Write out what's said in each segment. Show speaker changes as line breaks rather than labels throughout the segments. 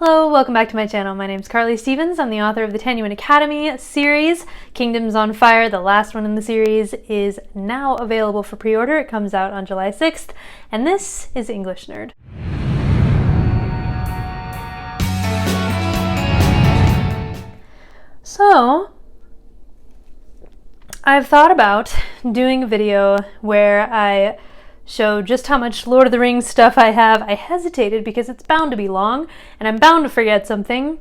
Hello, welcome back to my channel. My name is Carly Stevens. I'm the author of the Tenuan Academy series. Kingdoms on Fire, the last one in the series, is now available for pre-order. It comes out on July 6th, and this is English Nerd. So, I've thought about doing a video where I show just how much Lord of the Rings stuff I have. I hesitated because it's bound to be long, and I'm bound to forget something,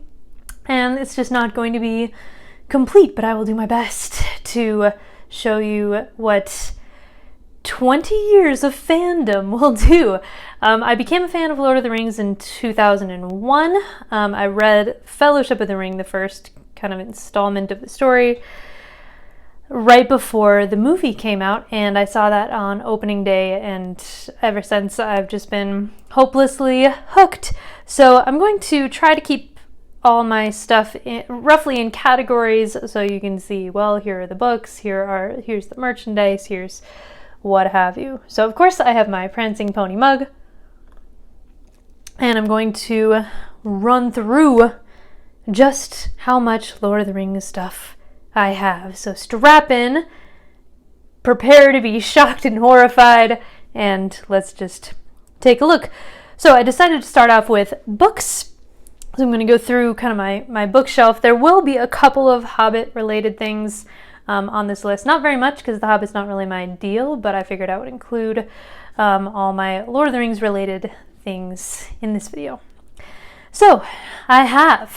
and it's just not going to be complete, but I will do my best to show you what 20 years of fandom will do. I became a fan of Lord of the Rings in 2001. I read Fellowship of the Ring, the first kind of installment of the story, right before the movie came out, and I saw that on opening day, and ever since I've just been hopelessly hooked. So I'm going to try to keep all my stuff roughly in categories so you can see, well, here are the books, here's the merchandise, here's what have you. So of course I have my Prancing Pony mug, and I'm going to run through just how much Lord of the Rings stuff I have. So strap in, prepare to be shocked and horrified, and let's just take a look. So I decided to start off with books. So I'm going to go through kind of my bookshelf. There will be a couple of Hobbit related things on this list. Not very much because the Hobbit's not really my deal, but I figured I would include all my Lord of the Rings related things in this video. So I have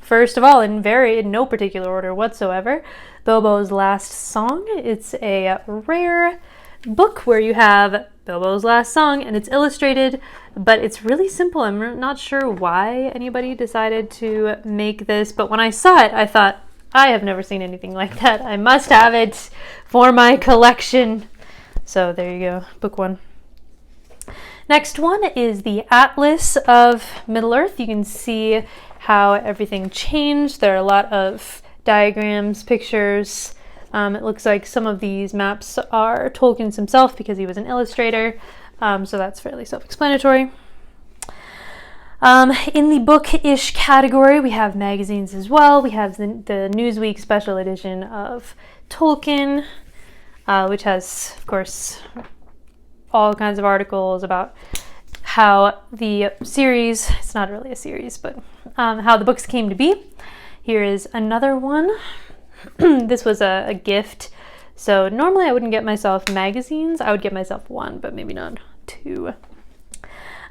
first of all, in no particular order whatsoever, Bilbo's Last Song. It's a rare book where you have Bilbo's Last Song, and it's illustrated, but it's really simple. I'm not sure why anybody decided to make this, but when I saw it, I thought, I have never seen anything like that. I must have it for my collection. So there you go, book one. Next one is the Atlas of Middle-earth. You can see how everything changed. There are a lot of diagrams, pictures. It looks like some of these maps are Tolkien's himself because he was an illustrator, so that's fairly self-explanatory. In the book-ish category, we have magazines as well. We have the Newsweek special edition of Tolkien, which has, of course, all kinds of articles about how the series, it's not really a series, but how the books came to be. Here is another one. This was a gift. So normally I wouldn't get myself magazines. I would get myself one, but maybe not two.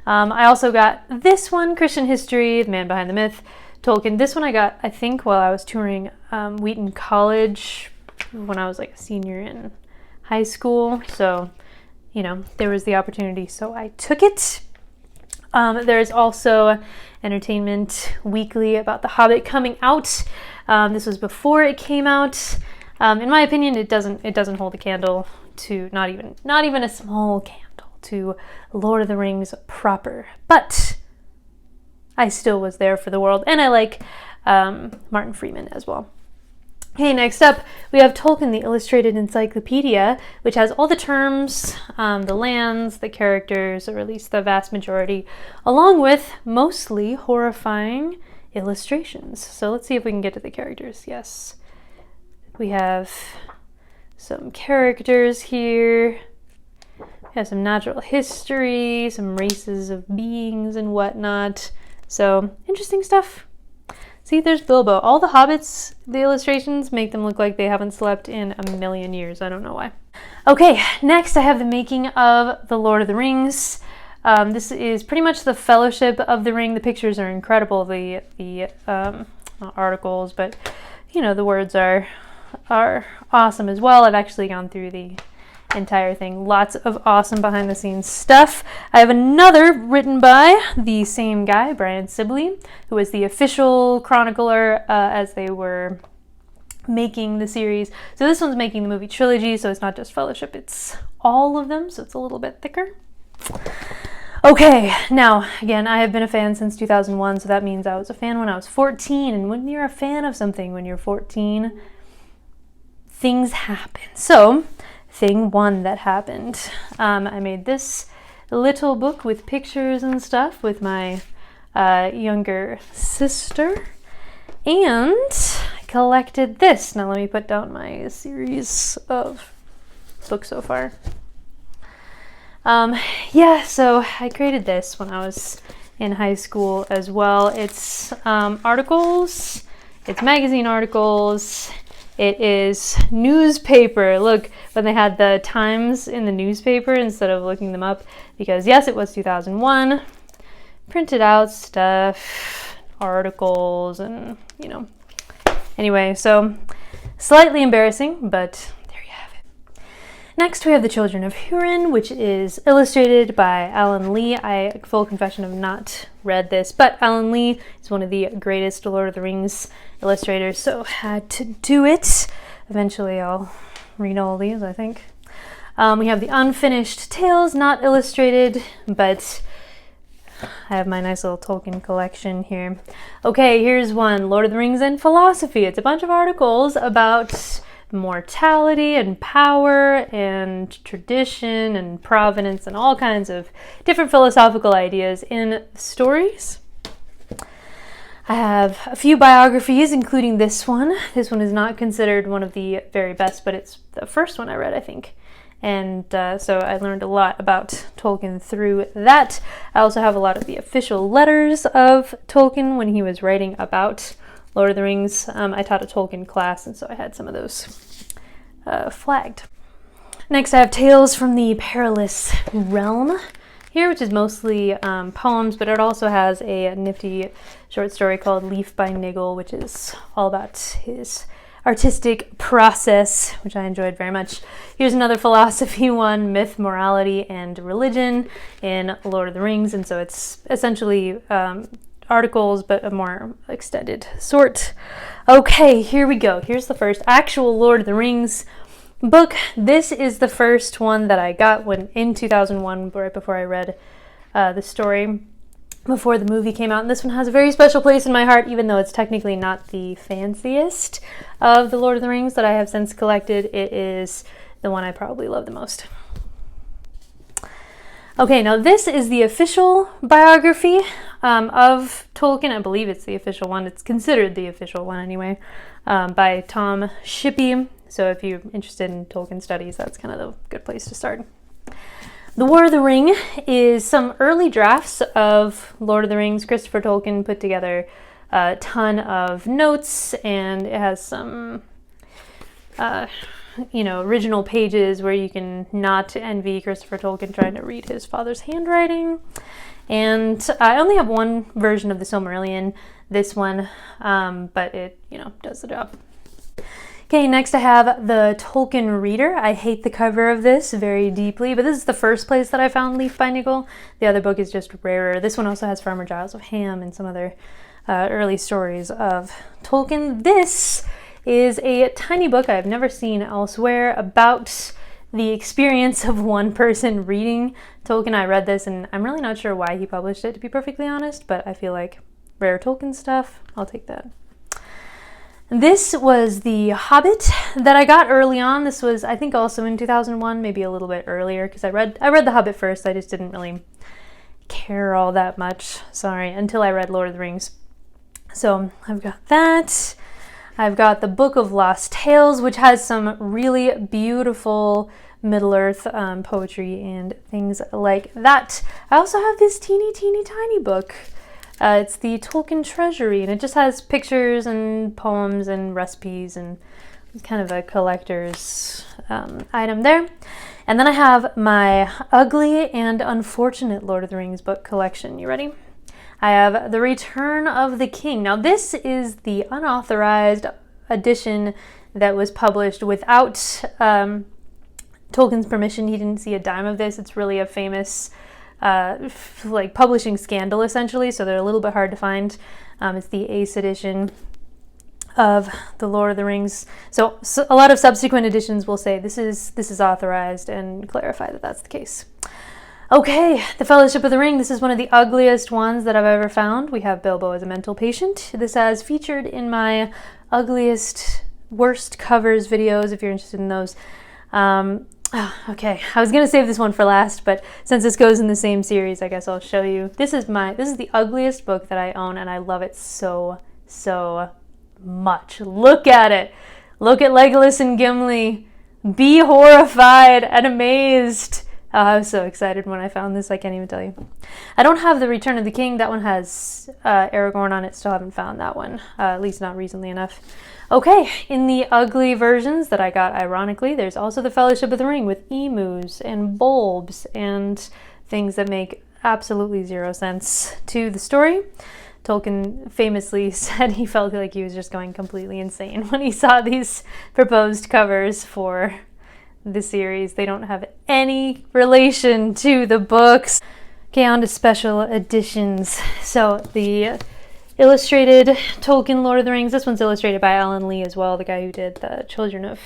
I also got this one, Christian History, The Man Behind the Myth, Tolkien. This one I got, I think, while I was touring Wheaton College when I was like a senior in high school. So, you know, there was the opportunity, so I took it. There's also Entertainment Weekly about The Hobbit coming out. This was before it came out. In my opinion, it doesn't hold a candle to not even a small candle to Lord of the Rings proper. But I still was there for the world, and I like Martin Freeman as well. Okay, next up, we have Tolkien, the Illustrated Encyclopedia, which has all the terms, the lands, the characters, or at least the vast majority, along with mostly horrifying illustrations. So let's see if we can get to the characters. Yes, we have some characters here. We have some natural history, some races of beings and whatnot. So, interesting stuff. See, there's Bilbo. All the hobbits, the illustrations make them look like they haven't slept in a million years. I don't know why. Okay, next I have the making of The Lord of the Rings. This is pretty much the Fellowship of the Ring. The pictures are incredible. The not articles, but you know, the words are awesome as well. I've actually gone through the entire thing. Lots of awesome behind the scenes stuff. I have another written by the same guy, Brian Sibley, who was the official chronicler as they were making the series. So this one's making the movie trilogy, so it's not just Fellowship, it's all of them, so it's a little bit thicker. Okay, now, again, I have been a fan since 2001, so that means I was a fan when I was 14, and when you're a fan of something when you're 14, things happen. So, thing one that happened. I made this little book with pictures and stuff with my younger sister. And I collected this. Now let me put down my series of books so far. Yeah, so I created this when I was in high school as well. It's articles, it's magazine articles, it is newspaper. Look, when they had the times in the newspaper instead of looking them up, because yes, it was 2001, printed out stuff, articles, and you know. Anyway, so slightly embarrassing, but there you have it. Next, we have The Children of Hurin, which is illustrated by Alan Lee. I, full confession, have not read this, but Alan Lee is one of the greatest Lord of the Rings illustrators, so had to do it. Eventually, I'll read all these, I think. We have the Unfinished Tales, not illustrated, but I have my nice little Tolkien collection here. Okay, here's one, Lord of the Rings and Philosophy. It's a bunch of articles about mortality and power and tradition and provenance and all kinds of different philosophical ideas in stories. I have a few biographies, including this one. This one is not considered one of the very best, but it's the first one I read, I think. And so I learned a lot about Tolkien through that. I also have a lot of the official letters of Tolkien when he was writing about Lord of the Rings. I taught a Tolkien class, and so I had some of those flagged. Next, I have Tales from the Perilous Realm here, which is mostly poems, but it also has a nifty short story called Leaf by Niggle, which is all about his artistic process, which I enjoyed very much. Here's another philosophy one, Myth, Morality, and Religion in Lord of the Rings, and so it's essentially articles, but a more extended sort. Okay, here we go. Here's the first actual Lord of the Rings book. This is the first one that I got when in 2001, right before I read the story, before the movie came out. And this one has a very special place in my heart, even though it's technically not the fanciest of the Lord of the Rings that I have since collected. It is the one I probably love the most. Okay, now this is the official biography of Tolkien. I believe it's the official one. It's considered the official one anyway, by Tom Shippey. So if you're interested in Tolkien studies, that's kind of the good place to start. The War of the Ring is some early drafts of Lord of the Rings. Christopher Tolkien put together a ton of notes, and it has some original pages where you can not envy Christopher Tolkien trying to read his father's handwriting. And I only have one version of the Silmarillion, this one, but it, does the job. Okay, next I have the Tolkien Reader. I hate the cover of this very deeply, but this is the first place that I found Leaf by Niggle. The other book is just rarer. This one also has Farmer Giles of Ham and some other early stories of Tolkien. This is a tiny book I've never seen elsewhere about the experience of one person reading Tolkien. I read this and I'm really not sure why he published it, to be perfectly honest, but I feel like rare Tolkien stuff, I'll take that. This was the Hobbit that I got early on. This was, I think, also in 2001, maybe a little bit earlier, because I read the Hobbit first. I just didn't really care all that much, until I read Lord of the Rings. So I've got that. I've got the Book of Lost Tales, which has some really beautiful Middle-earth poetry and things like that. I also have this teeny tiny book. It's the Tolkien Treasury, and it just has pictures and poems and recipes, and it's kind of a collector's item there. And then I have my Ugly and Unfortunate Lord of the Rings book collection. You ready? I have The Return of the King. Now this is the unauthorized edition that was published without Tolkien's permission. He didn't see a dime of this. It's really a famous publishing scandal, essentially, so they're a little bit hard to find. It's the Ace edition of the Lord of the Rings. So a lot of subsequent editions will say this is authorized and clarify that that's the case. Okay, the Fellowship of the Ring. This is one of the ugliest ones that I've ever found. We have Bilbo as a mental patient. This has featured in my ugliest, worst covers videos, if you're interested in those. Okay, I was gonna save this one for last, but since this goes in the same series, I guess I'll show you. This is the ugliest book that I own, and I love it so much. Look at it. Look at Legolas and Gimli. Be horrified and amazed. Oh, I was so excited when I found this, I can't even tell you. I don't have the Return of the King. That one has Aragorn on it. Still haven't found that one, at least not recently enough. Okay, in the ugly versions that I got ironically, there's also the Fellowship of the Ring with emus and bulbs and things that make absolutely zero sense to the story. Tolkien famously said he felt like he was just going completely insane when he saw these proposed covers for the series. They don't have any relation to the books. Okay, on to special editions. So the illustrated Tolkien Lord of the Rings. This one's illustrated by Alan Lee as well, the guy who did the Children of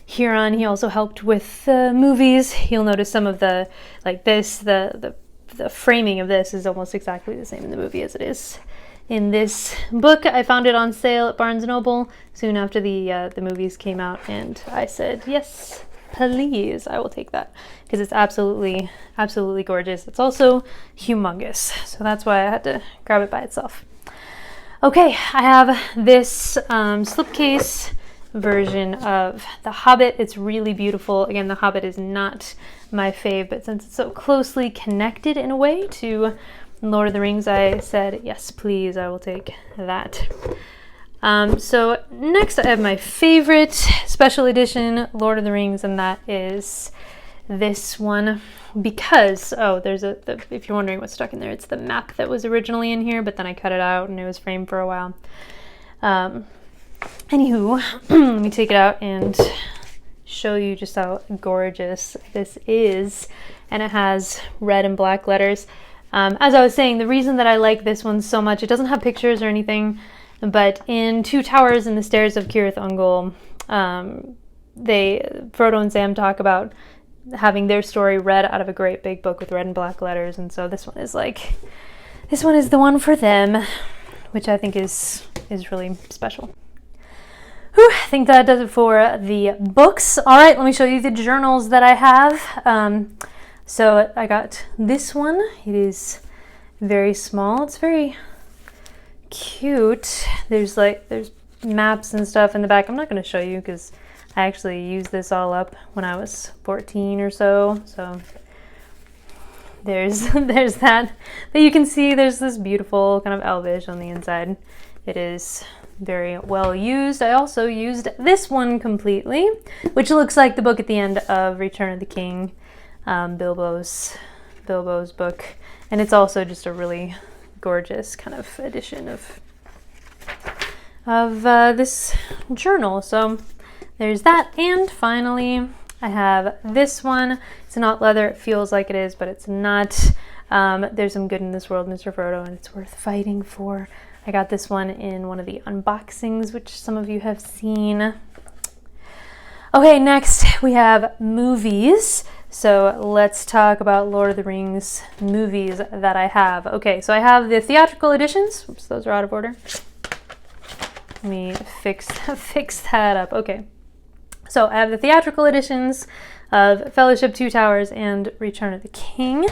Huron. He also helped with the movies. You'll notice some of the, like this, the framing of this is almost exactly the same in the movie as it is in this book. I found it on sale at Barnes & Noble soon after the movies came out, and I said, yes, please, I will take that, because it's absolutely gorgeous. It's also humongous, so that's why I had to grab it by itself. Okay, I have this slipcase version of The Hobbit. It's really beautiful. Again, The Hobbit is not my fave, but since it's so closely connected in a way to Lord of the Rings, I said, yes, please, I will take that. So next I have my favorite special edition Lord of the Rings, and that is this one, because there's if you're wondering what's stuck in there, it's the map that was originally in here, but then I cut it out and it was framed for a while. Anywho, let me take it out and show you just how gorgeous this is, and it has red and black letters. As I was saying, the reason that I like this one so much, it doesn't have pictures or anything, but in Two Towers and the Stairs of Cirith Ungol, Frodo and Sam talk about having their story read out of a great big book with red and black letters, and so this one is the one for them, which I think is really special. Whew, I think that does it for the books. All right, let me show you the journals that I have. So I got this one. It is very small. It's very cute. There's maps and stuff in the back. I'm not going to show you because I actually used this all up when I was 14 or so. So there's that. But you can see there's this beautiful kind of elvish on the inside. It is very well used. I also used this one completely, which looks like the book at the end of Return of the King, Bilbo's book, and it's also just a really gorgeous kind of edition of this journal. So there's that, and finally I have this one. It's not leather. It feels like it is, but it's not. There's some good in this world, Mr. Frodo, and it's worth fighting for. I got this one in one of the unboxings, which some of you have seen. Okay, next we have movies. So let's talk about Lord of the Rings movies that I have. Okay, so I have the theatrical editions. Oops, those are out of order. Let me fix that up. Okay, so I have the theatrical editions of Fellowship, Two Towers, and Return of the King.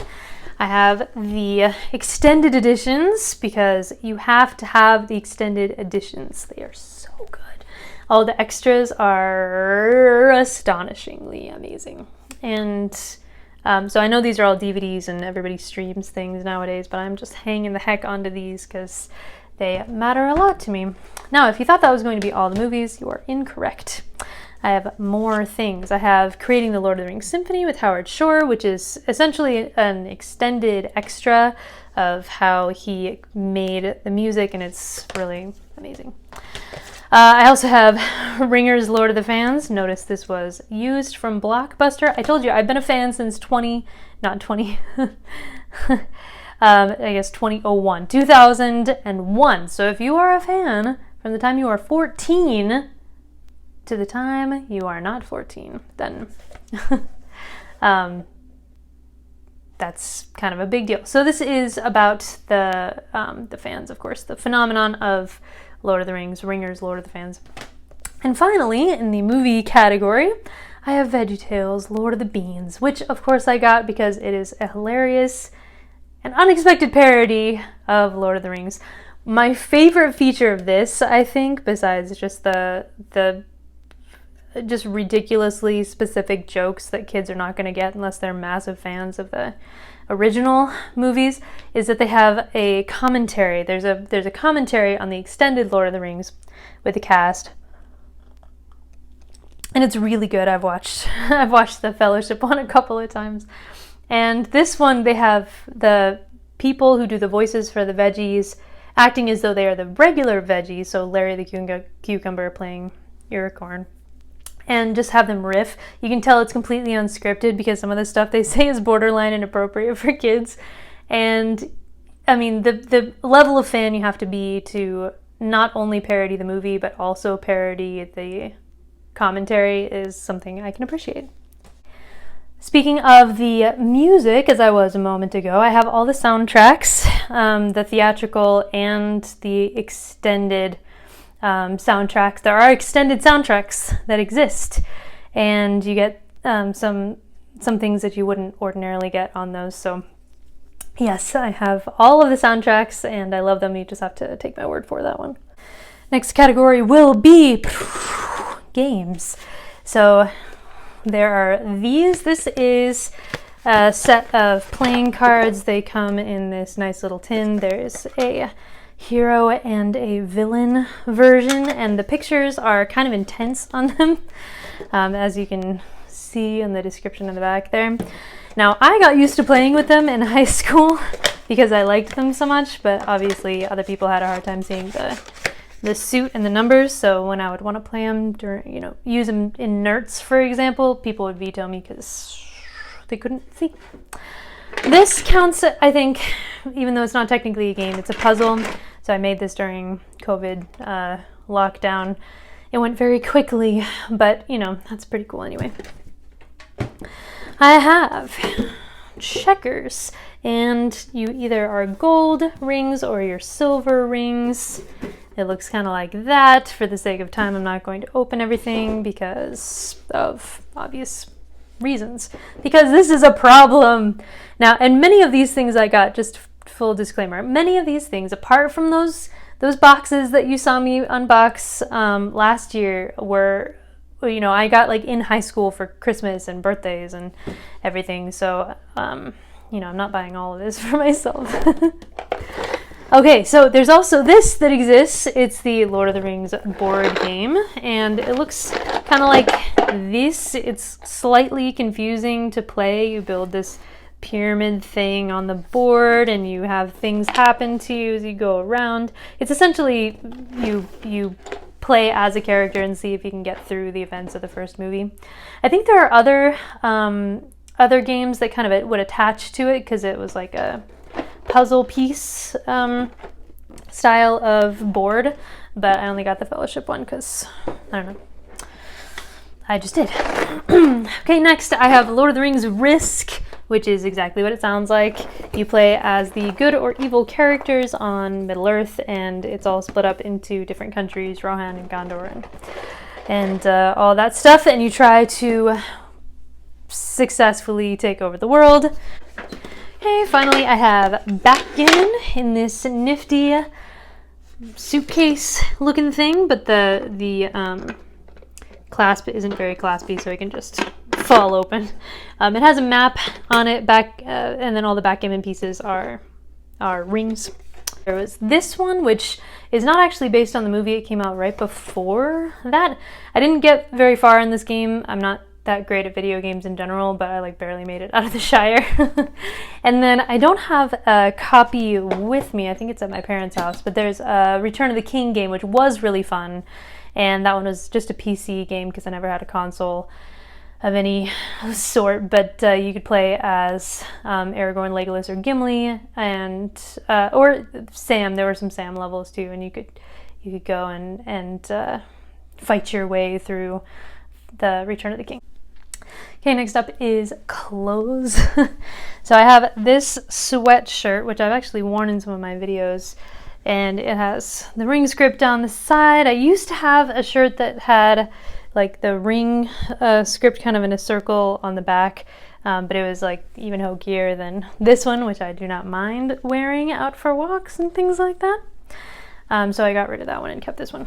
I have the extended editions because you have to have the extended editions. They are so good. All the extras are astonishingly amazing. And so I know these are all DVDs and everybody streams things nowadays, but I'm just hanging the heck onto these because they matter a lot to me. Now, if you thought that was going to be all the movies, you are incorrect. I have more things. I have Creating the Lord of the Rings Symphony with Howard Shore, which is essentially an extended extra of how he made the music, and it's really amazing. I also have Ringer's Lord of the Fans. Notice this was used from Blockbuster. I told you, I've been a fan since 2001. So if you are a fan from the time you are 14 to the time you are not 14, then that's kind of a big deal. So this is about the fans, of course, the phenomenon of Lord of the Rings, Ringer's Lord of the Fans. And finally, in the movie category, I have VeggieTales, Lord of the Beans, which of course I got because it is a hilarious and unexpected parody of Lord of the Rings. My favorite feature of this, I think, besides just the just ridiculously specific jokes that kids are not going to get unless they're massive fans of the original movies, is that they have a commentary. There's a commentary on the extended Lord of the Rings with the cast. And it's really good. I've watched the Fellowship one a couple of times. And this one, they have the people who do the voices for the veggies acting as though they are the regular veggies, so Larry the Cucumber playing Uricorn, and just have them riff. You can tell it's completely unscripted because some of the stuff they say is borderline inappropriate for kids. And I mean, the level of fan you have to be to not only parody the movie, but also parody the commentary is something I can appreciate. Speaking of the music, as I was a moment ago, I have all the soundtracks, the theatrical and the extended soundtracks. There are extended soundtracks that exist, and you get some things that you wouldn't ordinarily get on those. So yes, I have all of the soundtracks, and I love them. You just have to take my word for that one. Next category will be games. So there are these. This is a set of playing cards. They come in this nice little tin. There's a hero and a villain version, and the pictures are kind of intense on them, as you can see in the description in the back there. Now, I got used to playing with them in high school because I liked them so much, but obviously other people had a hard time seeing the suit and the numbers, so when I would want to play them during, use them in nerds, for example, people would veto me because they couldn't see. This counts, I think, even though it's not technically a game, it's a puzzle. So I made this during COVID lockdown. It went very quickly, but that's pretty cool anyway. I have checkers, and you either are gold rings or you're silver rings. It looks kind of like that. For the sake of time, I'm not going to open everything because of obvious reasons. Because this is a problem. Now, and many of these things I got, just full disclaimer, many of these things, apart from those boxes that you saw me unbox last year, were, I got like in high school for Christmas and birthdays and everything. So, I'm not buying all of this for myself. Okay, so there's also this that exists. It's the Lord of the Rings board game, and it looks kind of like this. It's slightly confusing to play. You build this pyramid thing on the board, and you have things happen to you as you go around. It's essentially you play as a character and see if you can get through the events of the first movie. I think there are other games that kind of would attach to it because it was like a puzzle piece style of board, but I only got the Fellowship one because I don't know, I just did. Okay, next I have Lord of the Rings Risk, which is exactly what it sounds like. You play as the good or evil characters on Middle Earth, and it's all split up into different countries, Rohan and Gondor and all that stuff, and you try to successfully take over the world. Okay, finally I have backgammon in this nifty suitcase looking thing, but the clasp isn't very claspy, so it can just fall open. It has a map on it and then all the backgammon pieces are rings. There was this one, which is not actually based on the movie. It came out right before that. I didn't get very far in this game. I'm not that great at video games in general, but I barely made it out of the Shire. And then I don't have a copy with me. I think it's at my parents' house, but there's a Return of the King game, which was really fun. And that one was just a PC game because I never had a console of any sort, but you could play as Aragorn, Legolas, or Gimli, and or Sam. There were some Sam levels too, and you could go and fight your way through the Return of the King. Okay, next up is clothes. So I have this sweatshirt, which I've actually worn in some of my videos, and it has the ring script on the side. I used to have a shirt that had like the ring script kind of in a circle on the back, but it was like even hokier than this one, which I do not mind wearing out for walks and things like that. So I got rid of that one and kept this one.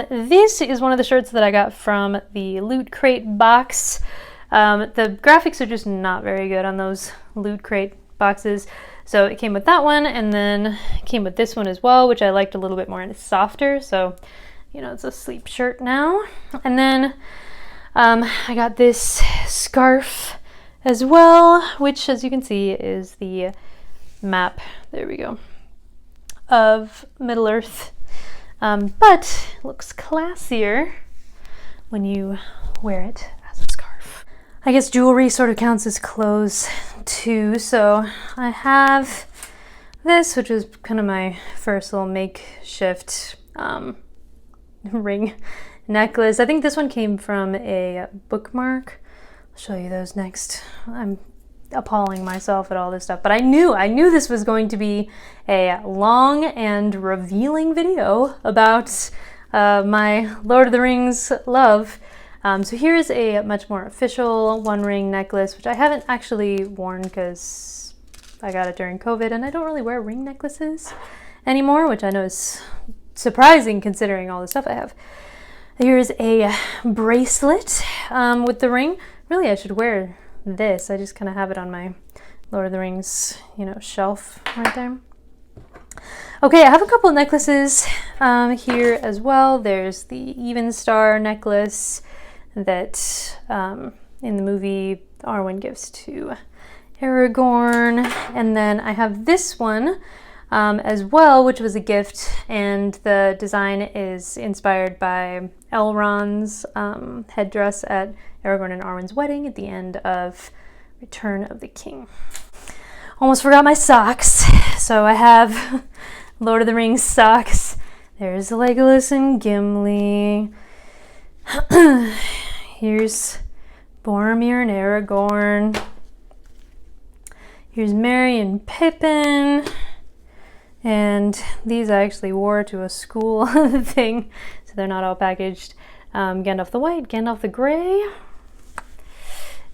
This is one of the shirts that I got from the Loot Crate box. The graphics are just not very good on those Loot Crate boxes. So it came with that one, and then it came with this one as well, which I liked a little bit more, and it's softer. So, you know, it's a sleep shirt now. And then I got this scarf as well, which, as you can see, is the map. There we go. Of Middle Earth. But it looks classier when you wear it as a scarf. I guess jewelry sort of counts as clothes too. So I have this, which is kind of my first little makeshift ring necklace. I think this one came from a bookmark. I'll show you those next. I'm appalling myself at all this stuff, but I knew this was going to be a long and revealing video about my Lord of the Rings love. So here's a much more official one ring necklace, which I haven't actually worn because I got it during COVID, and I don't really wear ring necklaces anymore, which I know is surprising considering all the stuff I have. Here's a bracelet with the ring. Really, I should wear this. I just kind of have it on my Lord of the Rings, you know, shelf right there. Okay, I have a couple of necklaces here as well. There's the Even Star necklace that in the movie Arwen gives to Aragorn, and then I have this one as well, which was a gift, and the design is inspired by Elrond's headdress at Aragorn and Arwen's wedding at the end of Return of the King. Almost forgot my socks, so I have Lord of the Rings socks. There's Legolas and Gimli. Here's Boromir and Aragorn. Here's Merry and Pippin. And these I actually wore to a school thing, so they're not all packaged. Gandalf the White, Gandalf the Grey.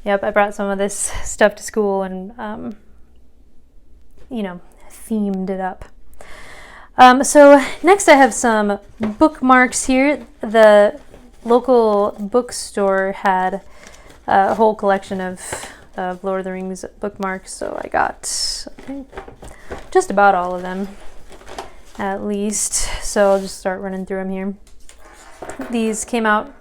Yep, I brought some of this stuff to school and, you know, themed it up. So next I have some bookmarks here. The local bookstore had a whole collection of Lord of the Rings bookmarks, so I got, I think, just about all of them, at least. So I'll just start running through them here. These came out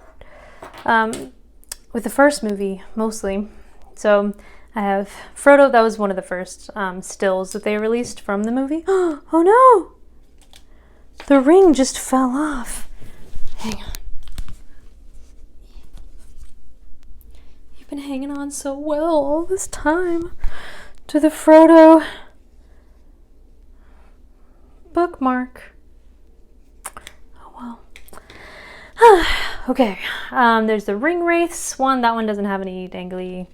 with the first movie, mostly. So I have Frodo. That was one of the first stills that they released from the movie. Oh no! The ring just fell off. Hang on. You've been hanging on so well all this time to the Frodo bookmark. Oh well. Okay, there's the Ring Wraiths one. That one doesn't have any dangly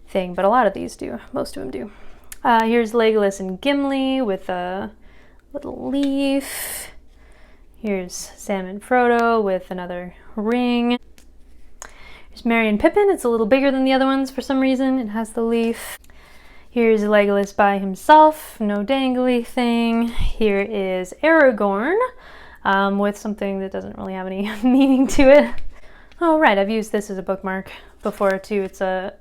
thing, but a lot of these do. Most of them do. Here's Legolas and Gimli with a little leaf. Here's Sam and Frodo with another ring. Here's Merry and Pippin. It's a little bigger than the other ones for some reason. It has the leaf. Here's Legolas by himself, no dangly thing. Here is Aragorn with something that doesn't really have any meaning to it. Oh right, I've used this as a bookmark before too. It's a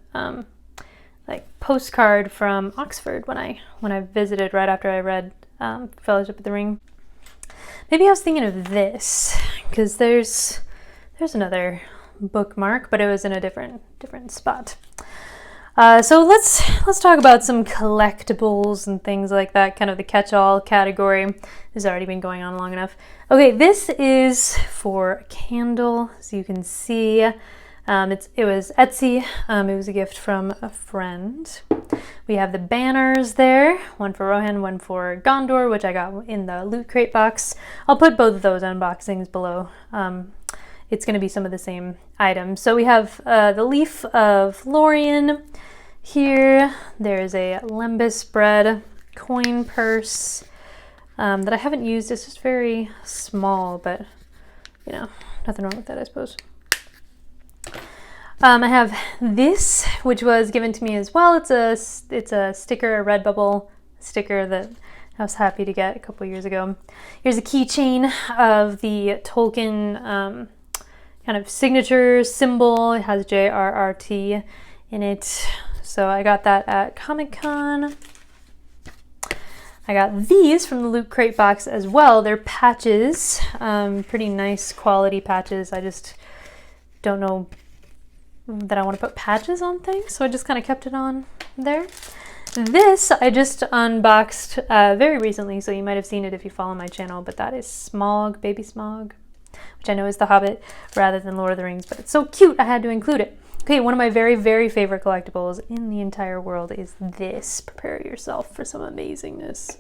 like postcard from Oxford when I visited right after I read Fellowship of the Ring. Maybe I was thinking of this because there's another bookmark, but it was in a different spot. So let's talk about some collectibles and things like that, kind of the catch-all category. This has already been going on long enough. Okay, this is for a candle, as you can see. It was Etsy. It was a gift from a friend. We have the banners there, one for Rohan, one for Gondor, which I got in the Loot Crate box. I'll put both of those unboxings below. It's going to be some of the same items. So we have the Leaf of Lorien here. There's a Lembas bread coin purse that I haven't used. It's just very small, but you know, nothing wrong with that, I suppose. I have this, which was given to me as well. It's a sticker, a Redbubble sticker that I was happy to get a couple years ago. Here's a keychain of the Tolkien kind of signature symbol. It has JRRT in it. So I got that at Comic-Con. I got these from the Loot Crate box as well. They're patches, pretty nice quality patches. I just don't know that I want to put patches on things, so I just kind of kept it on there. This I just unboxed very recently, so you might have seen it if you follow my channel, but that is Smaug, Baby Smaug, which I know is the Hobbit rather than Lord of the Rings, but it's so cute I had to include it. Okay, one of my very, very favorite collectibles in the entire world is this. Prepare yourself for some amazingness.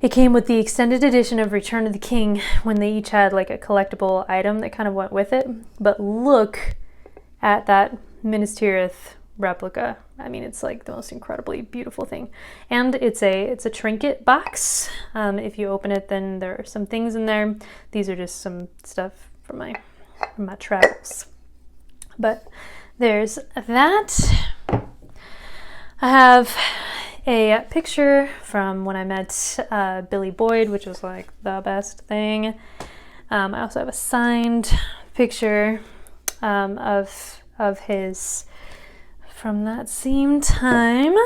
It came with the extended edition of Return of the King when they each had like a collectible item that kind of went with it, but look at that Minas Tirith replica. I mean, it's like the most incredibly beautiful thing. And it's a trinket box. If you open it, then there are some things in there. These are just some stuff from my travels. But there's that. I have a picture from when I met Billy Boyd, which was like the best thing. I also have a signed picture of his from that same time.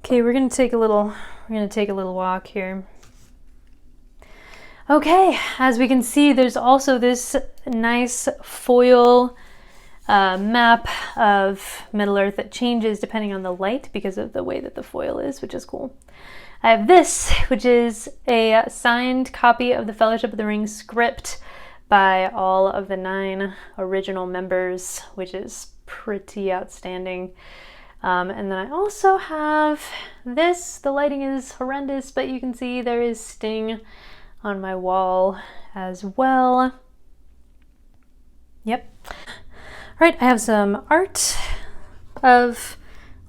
Okay, we're gonna take a little walk here. Okay, as we can see, there's also this nice foil map of Middle Earth that changes depending on the light because of the way that the foil is, which is cool. I have this, which is a signed copy of the Fellowship of the Ring script by all of the 9 original members, which is pretty outstanding. And then I also have this. The lighting is horrendous, but you can see there is Sting on my wall as well. Yep. All right, I have some art of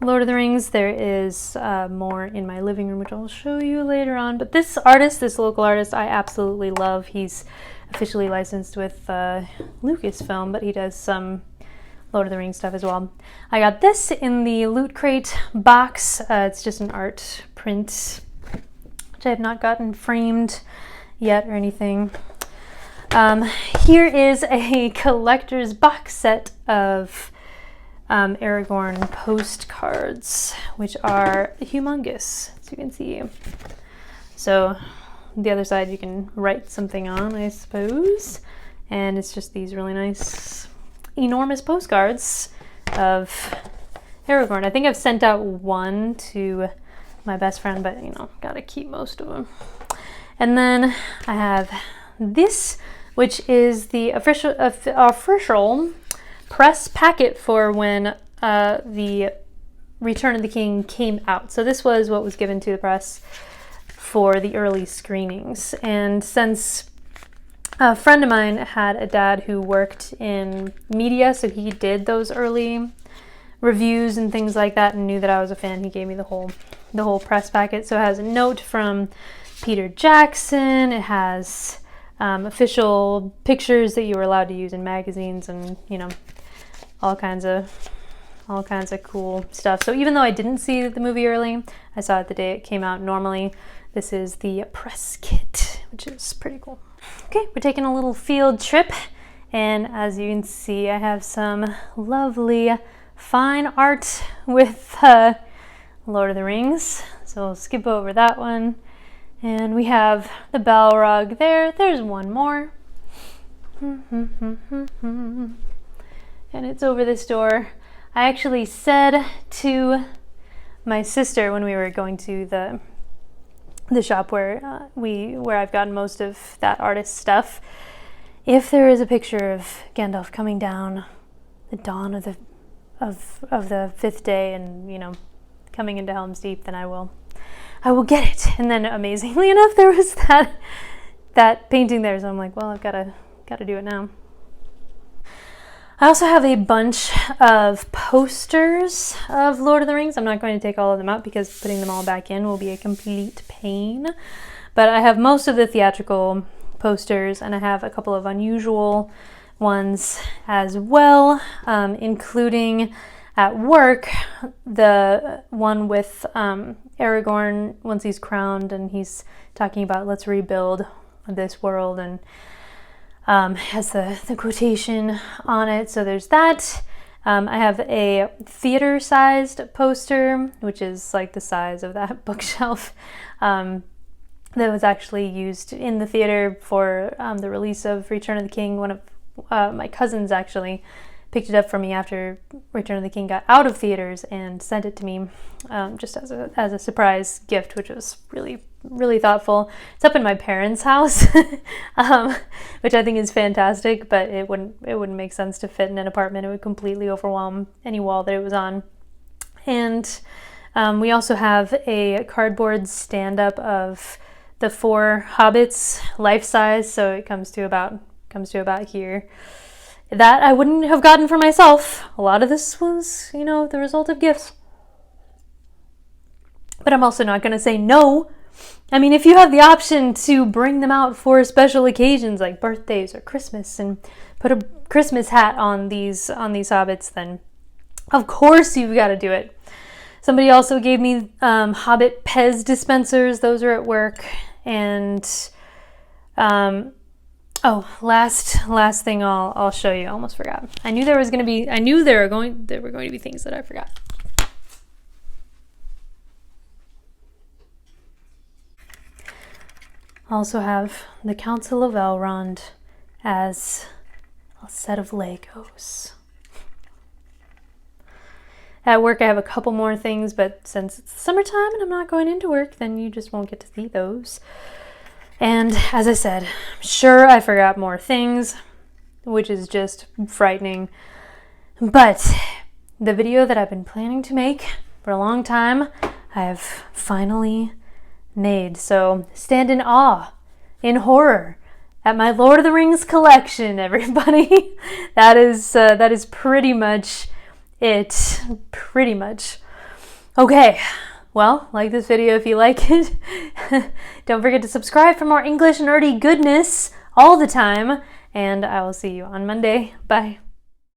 Lord of the Rings. There is more in my living room, which I'll show you later on. But this artist, this local artist, I absolutely love. He's officially licensed with Lucasfilm, but he does some Lord of the Rings stuff as well. I got this in the Loot Crate box. It's just an art print, which I have not gotten framed yet or anything. Here is a collector's box set of Aragorn postcards, which are humongous, as you can see. So the other side you can write something on, I suppose. And it's just these really nice, enormous postcards of Aragorn. I think I've sent out one to my best friend, but you know, gotta keep most of them. And then I have this, which is the official press packet for when the Return of the King came out. So this was what was given to the press for the early screenings. And since a friend of mine had a dad who worked in media, so he did those early reviews and things like that and knew that I was a fan, he gave me the whole press packet. So it has a note from Peter Jackson. It has official pictures that you were allowed to use in magazines, and you know, all kinds of cool stuff. So even though I didn't see the movie early, I saw it the day it came out. Normally, this is the press kit, which is pretty cool. Okay, we're taking a little field trip, and as you can see, I have some lovely fine art with Lord of the Rings. So we'll skip over that one. And we have the Balrog there. There's one more. And it's over this door. I actually said to my sister when we were going to the shop where I've gotten most of that artist's stuff, if there is a picture of Gandalf coming down the dawn of the 5th day and, you know, coming into Helm's Deep, then I will get it. And then amazingly enough, there was that painting there. So I'm like, well, I've got to do it now. I also have a bunch of posters of Lord of the Rings. I'm not going to take all of them out because putting them all back in will be a complete pain. But I have most of the theatrical posters, and I have a couple of unusual ones as well, including at work, the one with Aragorn once he's crowned, and he's talking about let's rebuild this world, and has the quotation on it. So there's that. I have a theater-sized poster, which is like the size of that bookshelf, that was actually used in the theater for the release of Return of the King. One of my cousins actually picked it up for me after Return of the King got out of theaters and sent it to me just as a surprise gift, which was really, really thoughtful. It's up in my parents' house, which I think is fantastic, but it wouldn't make sense to fit in an apartment. It would completely overwhelm any wall that it was on. And we also have a cardboard stand-up of the 4 Hobbits, life-size, so it comes to about here. That I wouldn't have gotten for myself. A lot of this was, the result of gifts. But I'm also not going to say no. I mean, if you have the option to bring them out for special occasions like birthdays or Christmas and put a Christmas hat on these Hobbits, then of course you've got to do it. Somebody also gave me Hobbit Pez dispensers. Those are at work. And last thing I'll show you. I almost forgot. I knew there were going to be things that I forgot. I also have the Council of Elrond as a set of Legos. At work I have a couple more things, but since it's summertime and I'm not going into work, then you just won't get to see those. And as I said, I'm sure I forgot more things, which is just frightening. But the video that I've been planning to make for a long time, I have finally made. So stand in awe, in horror, at my Lord of the Rings collection, everybody. That is pretty much it. Pretty much. Okay. Well, like this video if you like it. Don't forget to subscribe for more English nerdy goodness all the time. And I will see you on Monday. Bye.